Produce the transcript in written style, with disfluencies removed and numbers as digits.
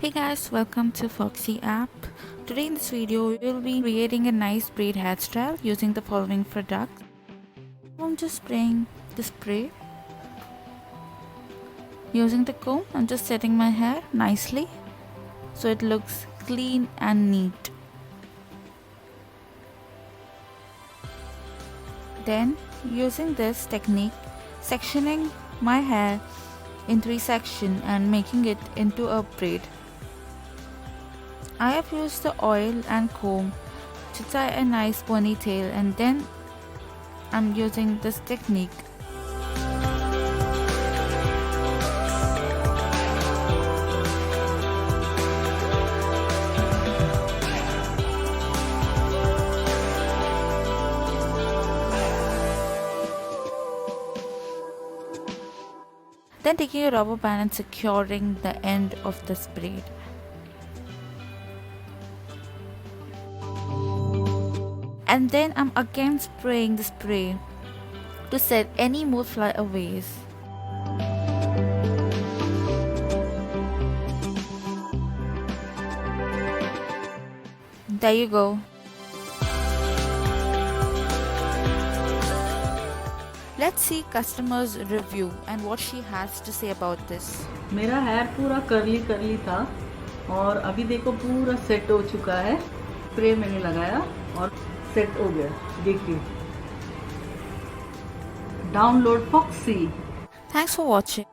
Hey guys, welcome to Foxy app. Today in this video, we will be creating a nice braid hairstyle using the following products. I'm just spraying the spray. Using the comb, I'm just setting my hair nicely so it looks clean and neat. Then, using this technique, sectioning my hair in 3 sections and making it into a braid. I have used the oil and comb to tie a nice ponytail, and then I'm using this technique. Then taking a rubber band and securing the end of this braid. And then I'm again spraying the spray to set any more flyaways. There you go. Let's see customer's review and what she has to say about this. मेरा hair पूरा curly था और अभी देखो पूरा set हो चुका है। स्प्रे मैंने लगाया और सेट हो गया, देखिए। Download Foxy. Thanks for watching.